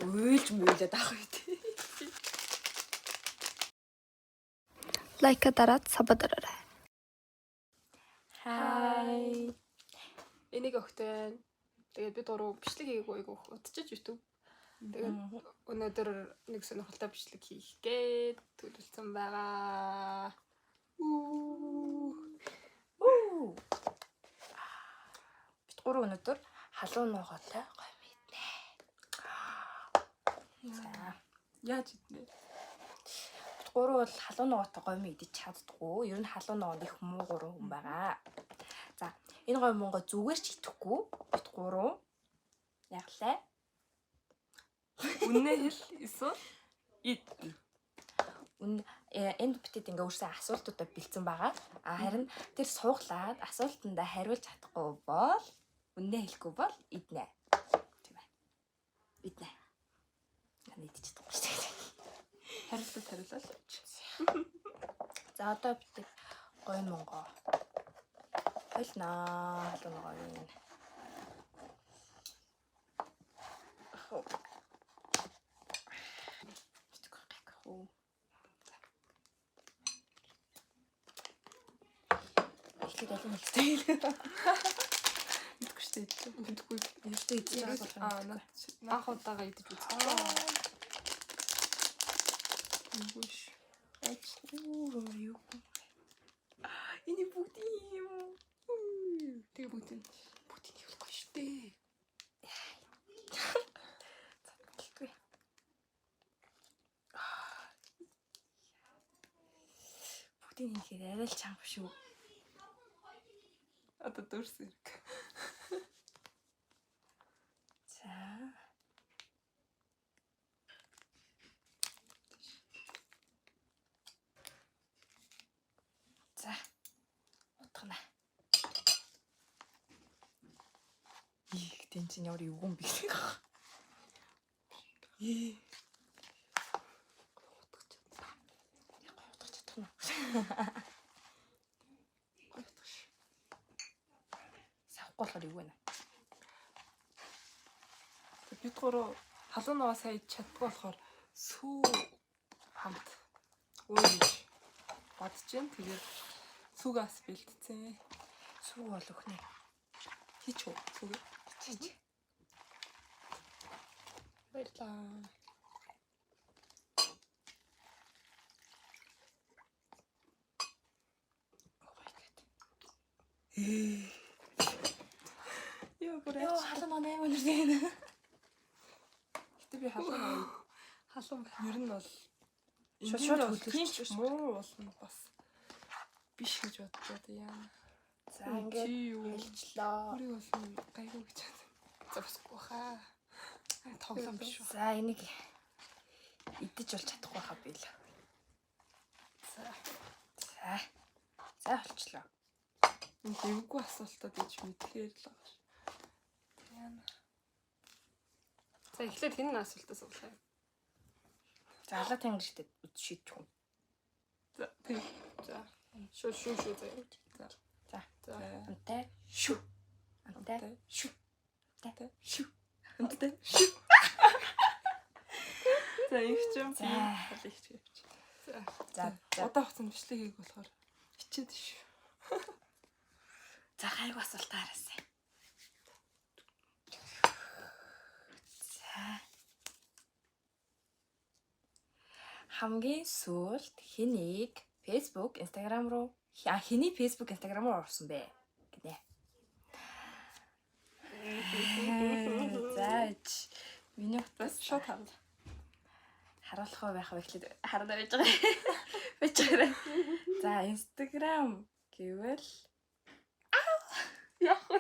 уйлж мөйлээд авах үү тий. Лайка дараад саба дараарай. Хай. Энийг өгтөө. Тэгээд бид гурав бичлэг хийгээгүй удчихж YouTube. Тэгээд өнөөдөр нэг сонирхолтой бичлэг хийх гээд төлөвлөсөн байгаа. Бид гурав өнөөдөр халуун ногоотой гоё мэднэ. За, яаж иднэ? бид гурав бол халуун ногоотой гоё мэдэж чаддгүй. Ер нь халуун ногоо их муу гурван хүн байгаа. За, энэ гоё муу зүгээр ч идэхгүй. Бид гурав яглаа. Үнэ хэл эсвэл Энд битэд ингээ өөрсөө асуултуудаа бэлдсэн байгаа. Харин тэр сууглаад асуултандаа хариулж чадахгүй бол үнэ хэлэхгүй бол иднэ. Тийм ээ. Иднэ. Яна идэж чадахгүй шүү дээ. хариулал. За одоо битэд гоё монгоо. Ойлнаа. Халуун гоё юм. Эхлээд аль нэг стил. Мэдгүй шүү дээ. Мэдгүй. Eerste идэж байгаа. Анх удаага идэж үзсэн. Үгүй. Юу. Энэ бүгд юм. Тэгээ бүгд хэлэхгүй шүү дээ. Хэлгүй. Бүгдийг нэхээр арай л чанга шүү. Одоо дөрсөн хэрэг. За. За. Утгана. Их тэнцэн ямар юу юм бэ? Савхгүй болохоор юу вэ? Бид гурав халуун ногоо сайн идэж чаддгүй болохоор сүү хамт өөрөж бодож जैन. Тэгээд сүүгээс бэлтцэн. Сүү бол өхнө. Хийч үү? Сүүг. Чич. Баярлаа. Яа бүрээ. Халуун ногоо нэмэн үрдэн. Гэтэ би халуун ер нь бол шууд хөдөлгөж муу болно бас биш гэж боддог яа. За ингээд хэлжлээ. Өөрийг болсон гайгүй гэж зогсохгүй хаа. Тоглоом биш үү. За энийг идэж бол чадахгүй хаа би л. За болчлоо. Энэ дэвгүй асуултууд гэж мэдхээр л байгаа ш. Яна. За эхлээд хин асуултаас суулгая. За алга тэнгэртэй шийдчих юм. За тийм. За. Шүү заяа. За. За. Антай шүү. Антай шүү. Антай шүү. Антай шүү. За ихчэм. За. За. Удаа хугацаанд бичлэг хийх болохоор хичээд шүү. За хайг асуултаа хараасай. За. Хамгийн сүүлд хэнийг Facebook, Instagram руу хэний Facebook, Instagram руу орсон бэ гинэ. За миний утас шууд хаа. харуулах байх эхлээд хараад байж байгаа. Байж байгаа. За Instagram гэвэл Яах вэ?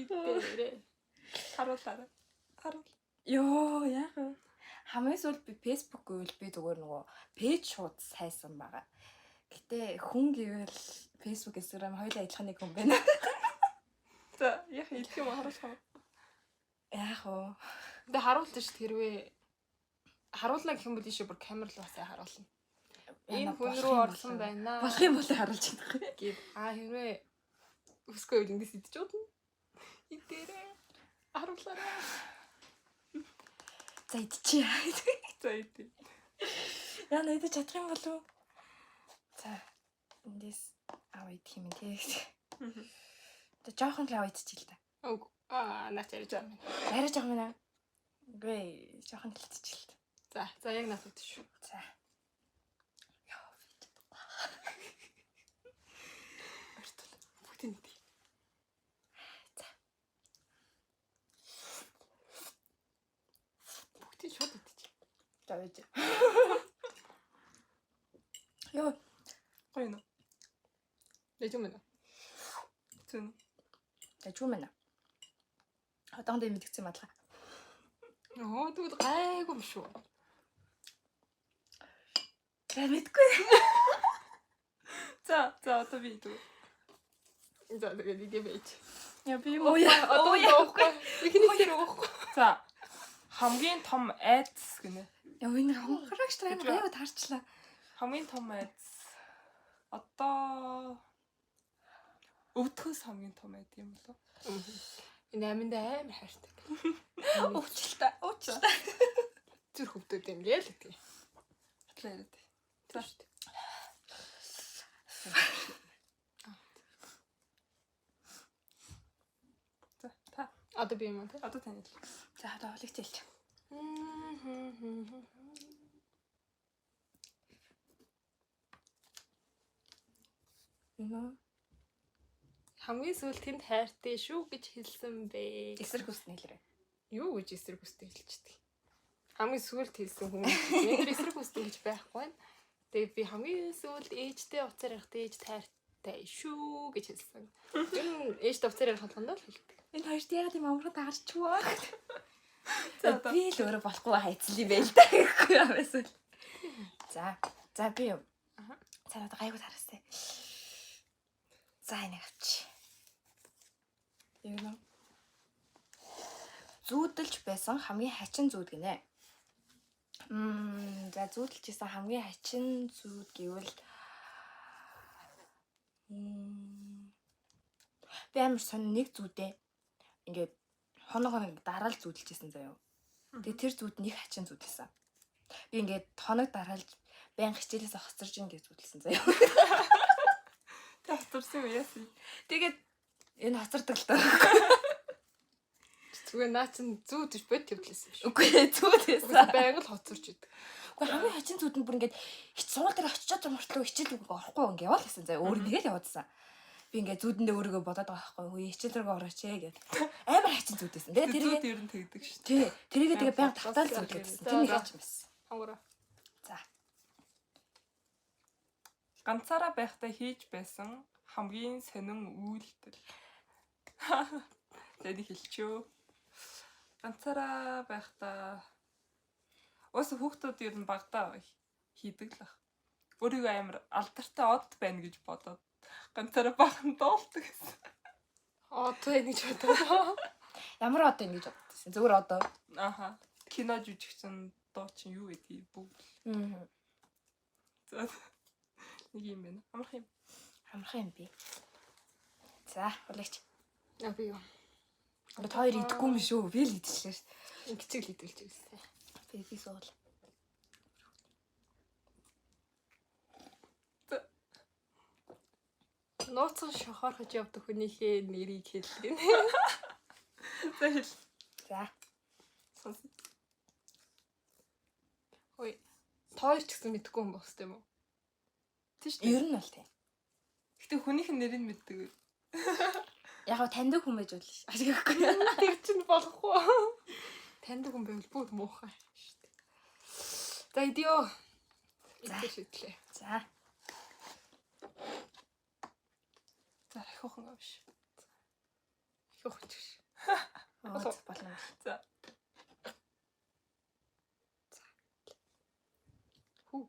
Идээрээ. Харуулаа. Йоо яах вэ? Хамгийн сүүлд би Facebook гэвэл би зүгээр нөгөө пэйж шууд сайсан байгаа. Гэтэ хүн гэвэл Facebook, Instagram хоёулаа адилхан нэг хүн байна. За яах хэлэх юм харуулах. Яах вэ? Тэ харуулт ш хэрвээ харуулна гэх юм бол ийшээ бүр камер руу хасаа харуулна. Энэ хүн рүү орсон байна. Болох юм бол харуулж чадах. Гэв. Хэрвээ Өсгөө ингээс идэж удна. Идээрээ. Харуулаарай. За идчихье. За идэ. Яа надад чадах юм болов уу? За эндээс идэх юм тий. Тэ жоохон л идчихээ л та. Ог. Наач ярьж байгаа юм. Арай жоох юм аа. Гүй жоохон л идчихээ л. За яг наад идэж шүү. За. Ортол. Бүгдийн идэ. За. Бүгдийн шууд идэж. За байж. Йоо. Гоё нөө. Яж юм бэ? Зүн. Яж юм байна. Хатан дэ мэдгцэн мадлаа. Тэгвэл гайгүй юм шүү. За мэдгүй. За одоо би идв. За тэгээд идэв байж. Яа би Одоо явахгүй. Ихний дээр өгөхгүй. За. Хамгийн том айдас гинэ. Яа энэ хонхрагч тань гайгүй таарчлаа. Хамгийн том айдас. Одоо өвдөхөөс хамгийн том айд юм болов. Энэ аминд амар хайртай. Уучлаа. Зүр хөвдөд юм яа л гэдэг. Хатлаа яриад. За шүү дээ. За та одоо би юм уу? Одоо тань л. За одоо хөлөгч хэлж. Хамгийн сүүл тэнд хайртай шүү гэж хэлсэн бэ. Эсрэг хүснэ хэлээрэй. Юу гэж эсрэг хүстэй хэлчихдэг. Хамгийн сүүлд хэлсэн хүмүүс энэ эсрэг хүстэй гэж байхгүй байна. Тэгээ би хамгийн сүүлд ээжтэй уцаар ярихад ээж хайртай шүү гэж хэлсэн. Энэ ээжтэй уцаар ярих болгоно л хэлдэг. Энэ хоёрт яагаад юм амархан таарчваа. За би л өөрөө болохгүй хайцл юм байл та гэхгүй юм эсвэл. За би юу. За одоо гайгүй таарстай. За энийг авчи. Юу нэ? Зүүдэлж байсан хамгийн хачин зүүд гинэ. За зүүдэлж байсан хамгийн хачин зүүд гэвэл би амар сонь нэг зүүдээ ингээд хоног дараал зүүдэлжсэн заяа. Тэгээ тэр зүүд нэг хачин зүүдэлсэн. Би ингээд хоног дараалж баян хичээлээс хоцорж ин гэж зүүдэлсэн заяа. Тэ хоцорсон юм яасан. Тэгээд энэ хоцордог л даа. Зүгээр наа чин зүүд биш бод төвлөсөн шүү. Үгүй зүүдээсэн. Байнга л хоцорч идэг. Үгүй хамгийн хачин зүүд нь бүр ингээд суул дээр очичоод мөртлөө хичээл үгүй орохгүй ингээд яваал гэсэн заяа. Өөр нэгээл яваадсан. Би ингээд зүүдэндээ өөрийгөө бодоод байгаа байхгүй. Хөөе хичээл рүү орооч ээ гэд. Амар хачин зүүдээсэн. Тэгээ зүүд ер нь тэгдэг шүү. Тий. Тэрийгээ тэгээ баян татаал зүүдээсэн. Тэр нэг хачин байсан. Хонгороо. За. Ганцаараа байхдаа хийж байсан хамгийн сонин үйлдэл. Тэнийг хэлчихөө. Ганцаараа байхдаа хүүхдүүд ер нь багтаа хийдэг л баг. Өөрийгөө амар алдартай од байна гэж бодоод ганцаараа бахан доолдог гэсэн. Од байна гэж бодоо. Ямар одоо ингэж бодсон. Зүгээр одоо. Аха. Кино жүжигчин доо чин юу гэдгийг бүгд. За. Нэг юм байна. Амархан юм би. За, хөлөгч. Би юу. Одоо хоёр идэхгүй юм шүү. Би л идчихлээ шүү. Ингэцэг л идэлж байсан. Би суул. Нууцхан шохорхож явдаг хүнийхээ нэрийг хэллээ. За хэл. За. Сонс. Ой. Тойрч гэсэн мэдгүй юм бос тийм үү? Тийш. Ер нь бол тийм. Гэтэ хүнийх нь нэрийг мэддэг. Яг гоо таньдаг хүн байж болно ш. Ашиггүй. Тэр чинь болохгүй. Таньдаг хүн байвал бүр муухай шүү дээ. За идиё. За шидлээ. За. За ихохон авш. Ихохон ч. Болно. За. Хүү.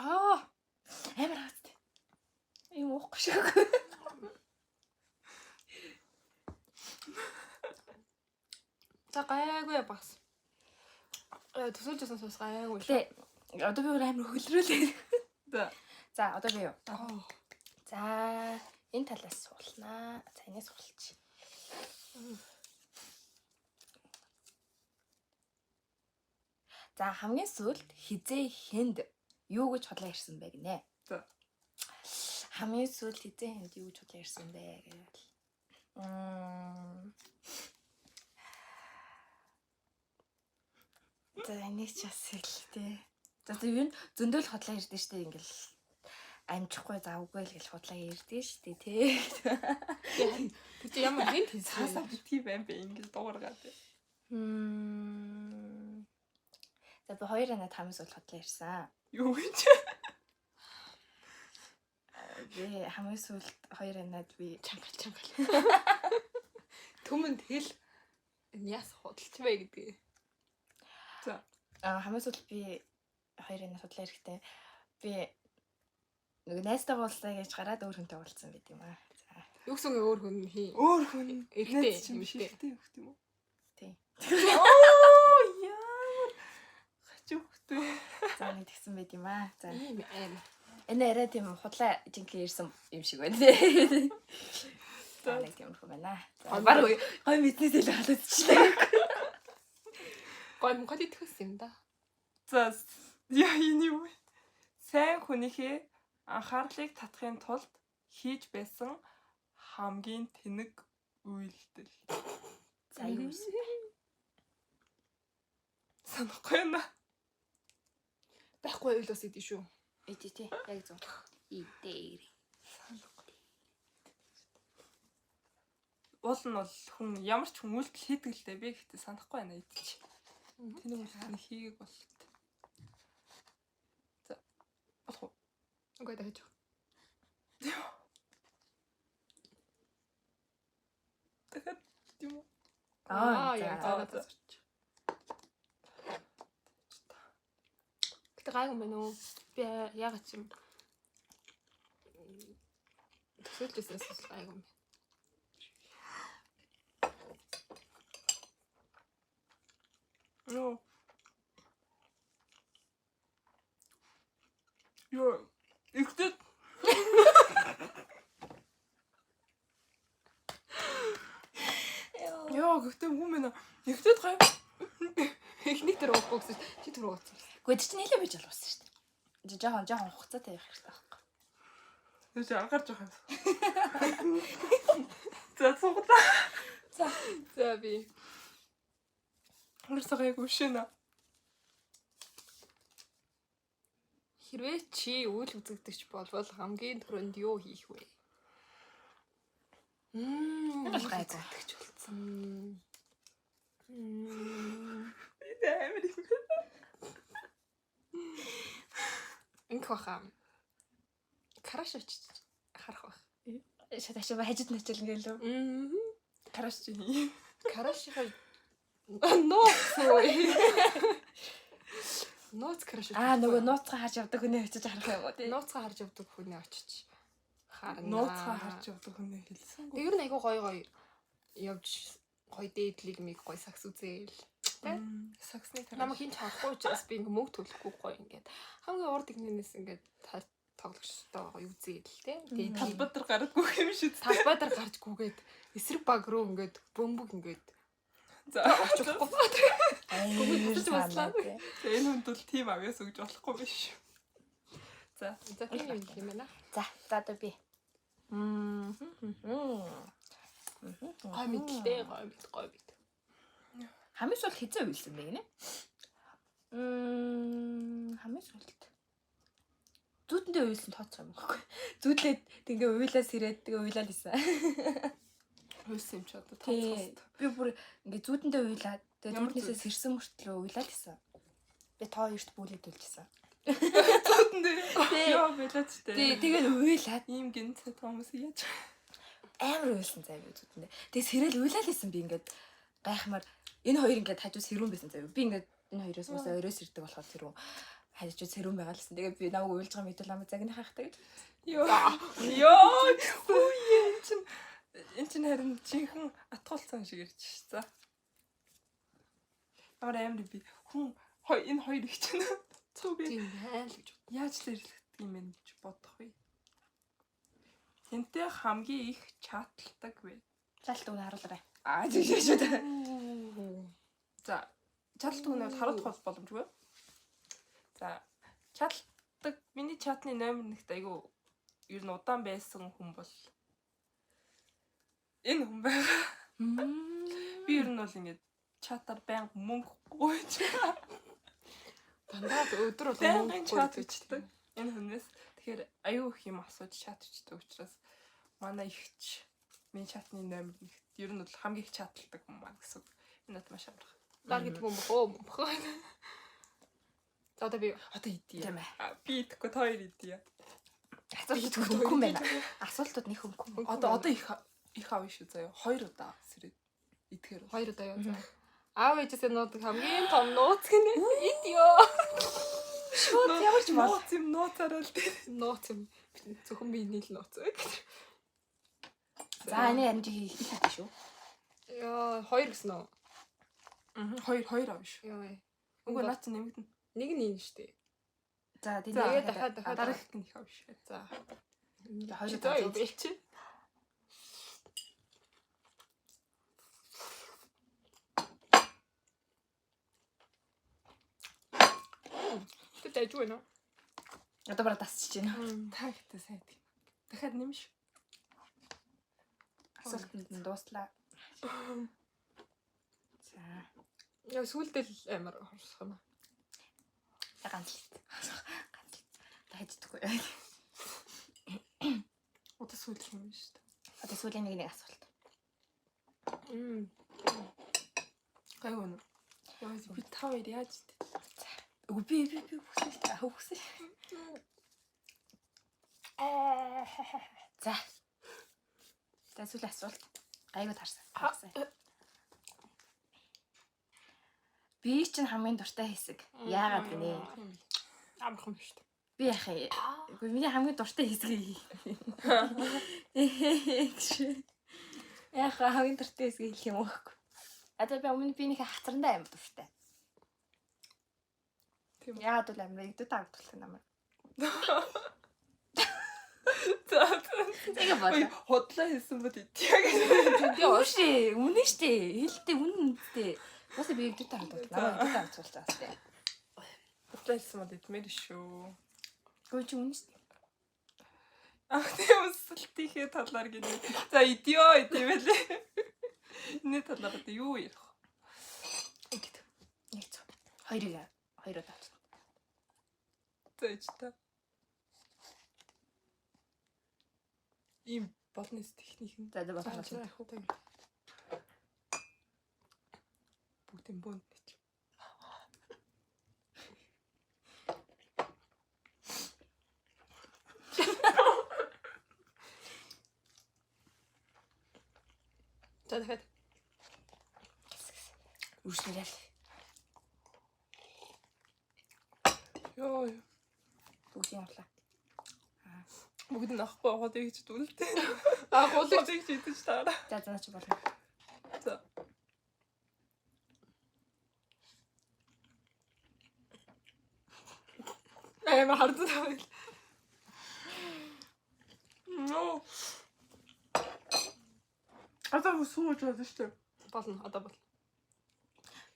Амар хаац. Юм уухгүй шиг. За гайгүй бас. Төсөөлжсэн сус гайгүй шүү. Тэ одоо би өөр амар хөлрүүлээ. За одоо би юу? За энэ талаас суулнаа. За энэс суулчих. За хамгийн сүүлд хизээ хэнд юу гэж худлаа ирсэн бэ гинэ. За. Хамгийн сүүлд хизээ хэнд юу гэж худлаа ирсэн бэ гэвэл. За энийг ч бас хэлээ. За тэр юу зөндөөл худлаа ирдэ штэ ингээл амжихгүй завгүй л гэж худлаа ирдэ штэ тий. Тэг чи ямар гинт Цаасаа хийсэн. битгий байм бэ ингээл дуургаад. За би 2 анаад хамгийн сүүлд худлаа ирсэн. Юу гэж? Би хамгийн сүүлд 2 анаад би Чангал. Түмэнд хэл яас худалч вэ гэдэг. хамгийн сүүлд би 2 анаад худлаа ирэхдээ би нэг найзтайгаа уулзлаа гэж гараад өөр хүнтэй уулзсан байт юм аа. За Юу гэсэн өөр хүн хий. Өөр хүн Эрэгтэй юм юм шиг шүү. тийм үү? тий. Оо яа. Хачуухтэй. За нэг тэгсэн байт юм аа. За Ийм аим. энэ арай тийм худлаа жинхэнэ ирсэн юм шиг байна тий. За нэг тийм юм байна. За баг гой мэднээс илүү халууччлаа. Гой Монгол идэхс юм да. За яа энэ юу вэ? Сайн хүнийхээ анхаарлыг татахын тулд хийж байсан хамгийн тэнэг үйлдэл. За юу вэ? Санахгүй байна. Байхгүй үйлс идэв шүү. Тий. Яг зөв. Идээр. Уул нь бол хүн ямар ч хүн үйлдэл хийдэг л дээ. Би гэхдээ санахгүй байна идчих. Тэнэг үйлдэл хийгээг бол. За. Болох уу? Окей дахиж. Дахиад юм уу? яг за. за. Гэтэ гайгүй мэн үү? Би ягаад ч юм. Төсөөлжсэнээс гайгүй мэн. Юу. Ихтэй Яа, гэхдээ хүмүүс нэ ихтэй гай. Эхний тэр уухгүй гэсэн чи тэр ууцсан. Гэхдээ чи нэлээд бийж боловсон шүү дээ. Жохон хугацаатай явах хэрэгтэй байхгүй. Юу ч анхаарч байгаа юм. За цуглаа. За би Хөрсөг гүшинэ. хэрвээ чи үйл үзэгдэгч болвол хамгийн түрүүнд юу хийх вэ? Бол гайгүй. Үзэгдэгч болсон. Амар юм. Инх баха. Караш очиж харах байх. Шатааш ба хажид начил ингээл лөө. Караш чи. Карашиха нууцгүй. Нууц караш. Нөгөө нууцгаа харж явдаг хүнээ очиж харах юм уу тий. Нууцгаа харж явдаг хүнээ очиж харна. Нууцгаа харж явдаг хүнээ хэлсэн. Тэг ер нь айгу гоё явж гоё дээдлийг миг гоё сакс үзээл. Тэ? Саксны Намайг хинч харахгүй учраас би ингээ мөнгө төлөхгүй гоё ингээд хамгийн урд игнээс ингээд тоглогчтой гоё үзээл тэ. Тэгээд талбад дээр гарахгүй юм шүү дээ. талбай дээр гарч гүгээд эсрэг баг руу ингээд бөмбөг ингээд За очихгүй. Гүгэж боллоо. энэ хүнд бол тим авьяас өгж болохгүй биш. За За тийм юм байна. За одоо би. Гой мэдлээ гоё мэд. Хамгийн сүүлд хизээ үйлсэн бэ гинэ? Хамгийн сүүлд. Зүүтэндээ үйлсэн тооцоо юм баггүй. Зүүдлээд тэгээ уйлаас ирээд тэгээ уйлаад исэн. хөөсөн юм чи одоо Тий. тооцоос. Би бүр ингээ зүүтэндээ уйлаад тэгээ Ямар зүүтнээсээ сэрсэн мөртлөө уйлаад исэн. Би тоо эрт бүлээд үлжсэн. Зүүтэндээ. Яа билээ ч Тий, тээ. тэгээд уйлаад Ийм гинцээ Томас яаж. амар уйлсан заяа би зүүтэндээ. Тэгээ сэрэл уйлаад исэн би ингээд гайхмаар энэ хоёр ингээд хажуу сэрүүн байсан заяа. Би ингээд энэ хоёроос уусаа өрөөс ирдэг болохоор тэр хайж ч сэрүүн байгаа лсэн. Тэгээд би намайг уйлж байгаа мэдүүл ам загны хаахтай гэж. Ёо энэ чинь харин жинхэнэ атгуулсан шиг ирж ш. За. Амар би хүн энэ хоёр их чинь цог би Тийм байл гэж. яаж л ирлэгдэх юм бэ гэж бодох вэ? Тэнтэй хамгийн их чаталдаг вэ? Чаалтыг нь харуулаарай. Жишээ шүү дээ. За, чаталдаг нь харуулах бол боломжгүй. За, чаталдаг миний чатны номер нэгт айгу ер нь удаан байсан хүн бол энэ хүн байгаа. Би ер нь бол ингээд чатаар байнга мөнгө гуйж Дандаа өдөр байнгын чат бичдэг. Энэ хүнээс тэгэхээр аюу их юм асууж чат бичдэг учраас манай ихч миний чатны номер нэгт ер нь бол хамгийн их чаталдаг хүн маань гэсэн. Энэ надад маш амарх. Нар гэдэг юм бохоо. За одоо би идэе. Тийм ээ. Би идэхгүй та хоёр идэе. Асуулт хөнгөн байна. Асуултууд нэг хөнгөн. Одоо их авна шүү заяа. 2 удаа сэрээд идэхээр. 2 удаа яваа. Аав ээжээсээ нуудаг хамгийн том нууц гинэ. Идио. Шууд ямар ч мал. Нууц юм нууцараа л дээ. Нууц юм. Зөвхөн би нийл нууц. За энэ харин чи хийх шүү. Яа 2 гэсэн үү? 2 авна шүү. Яа. Үгүй наач нэмэгдэн. Нэг нь юм шүү дээ. За тийм Тэгээд дахиад Дараах нь их авна шүү. За. хоёр За удаа би чи. Тэ дэжгүй нөө. одоо бараа тасчих чинь. Та ихтэй сайн тийм. Дахиад нэмш. Асуултанд нь дууслаа. За Яа сүулдэл амар хорсох юм. ганц л. Дахиаддаггүй. Одоо сүүлх юм шүү дээ. Одоо сүүлийн нэг асуулт. Гайгүй нөө. Яа би та хоёр яаж идэ? Үгүй би бүхсэлтэй хөвгсөн. За. За сүүлийн асуулт. Гайгүй таарсан. Би чинь хамгийн дуртай хэсэг. Яагаад гинэ? Амархан шүү дээ. Би яхаа. Үгүй миний хамгийн дуртай хэсэг. Яхаа хамгийн дуртай хэсэг хэлэх юм уу? Одоо би өмнө би нэг хацрандаа амар дуртай. Тийм. Яагаад бол амар игдүү таагдлах юм амар. За. Тэгээ бод. Хотлоо хэлсэн бод идэх гэж. Би оши үнэн штэ. Хэлтээ үнэн үстэй. Баси би игдүү таагдлах. Намайг игдүү таагдлах тээ. Хотлоо хэлсэн бод идмээр шүү. Гой чи үнэн штэ. Ах тийм өсөлтийнхээ талаар гинэ. За идио идэмэлээ. Энэ талаар одоо юу ярих вэ? Нэг цоо. Хоёр удаа. Зөөж та. Им болнос техник нь. За бодож. Бүгдийн бөөнд гэж. За дахиад. Үргэлжлүүлээ. Йоо. Бүгд явлаа. Бүгд нь ахгүй хот ийж дүлтэй. Гуулыг Хот ийж идэж таараа. За занаач болно. За. амар хардсан тавил. Ноо. Одоо сууж байна шүү дээ. Болно. Одоо болно.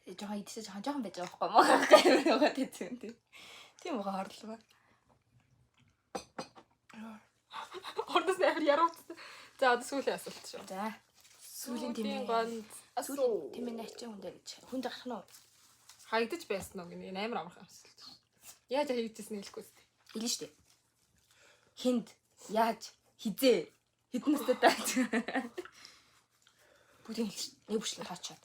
Жоохон идэж жоохон байж байгаа байхгүй мó. Яагаад тийм тийм. Тийм байгаа хорлоо. Ордос амар ярууцсан. За одоо сүүлийн асуулт шүү. За. Сүүлийн тэмээ. гонд Сүүлийн тэмээ начин хүн дээр гэж. Хүн гарах нь уу? хаягдаж байсан уу гэнэ амар амархан асуулт. Яаж хаягдчихсан хэлэхгүй зү. Хэлнэ штэ. Хинд яаж хизээ хэдэн настай тааж. Бүгдийг хэлж нэг бүчлэн тоочоод.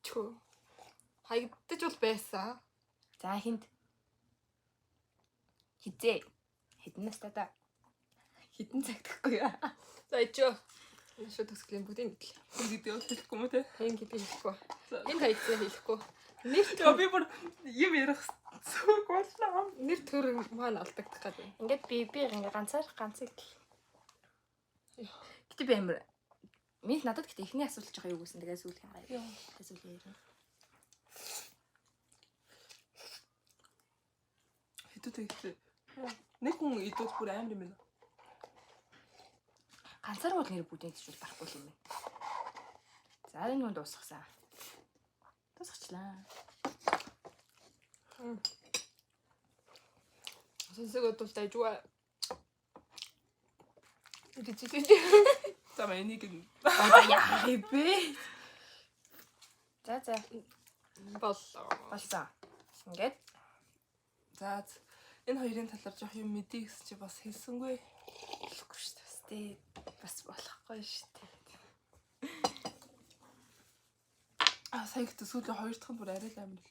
Чөө. Хаягдаж бол байсан. За хинд хизээ хэдэн настай та. Хэдэн цаг гэхгүй юу? За ичөө. Шууд төсгөлийн бүгдийг нийтлээ. Хүн гэдэг нь хэлэхгүй юм те. Хэн гэдгийг хэлэхгүй. Энэ хаягцаа хэлэхгүй. Нэр Яа би бүр юм ярих зүг боллоо. нэр төр маань алдагдах гэдэг. Ингээд би ингээ ганцаар ганцыг. Гэтэ би амар минь надад гэтэ ихний асуулт жоохон юу гэсэн тэгээ сүүлх юм гай. Сүүлх ярина. Хэдүүтэй ихтэй. Нэг хүн идүүх бүр амар юм байна. Ганцаар бол нэр бүдийн төчл барахгүй юм байна. За энэ хүн дуусгасан. Дуусгачлаа. Сонсог бодвол дайжгаа. Идэж. За энийг Яа бэ? За Боллоо. болсон. Ингээд за энэ хоёрын талаар жоох юм мэдээ гэсэн чи бас хэлсэнгүй. хэлэхгүй шүү дээ. Бас болохгүй шүү дээ. Сая гэдэг сүүлийн хоёр дахь нь бүр арай л амар л.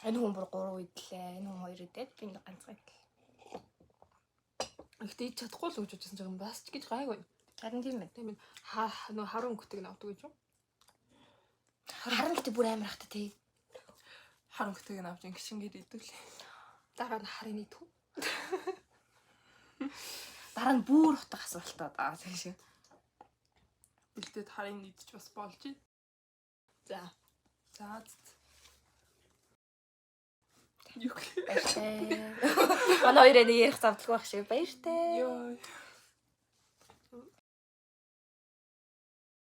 Энэ хүн бүр 3 идлээ. Энэ хүн 2 идээд би нэг ганцхан идлээ. Ихтэй ич чадахгүй л гэж бодсон ч юм бас ч гэж гайгүй. Харин тийм байна. Тийм нөө харуу өнгөтэйг навдаг гэж юу? Харин гэдэг бүр амар хата тий. Харанхтайг нь авч гişингээр идүүлээ. Дараа нь харын идэх. Дараа нь бүр утга асуултаа даа тийм шиг. Бэлдээд харын идэж бас болж байна. За. Юу Баяртай. Манай хоёроо нэг ярих завдалгүй байх шиг баяртай. Йоо.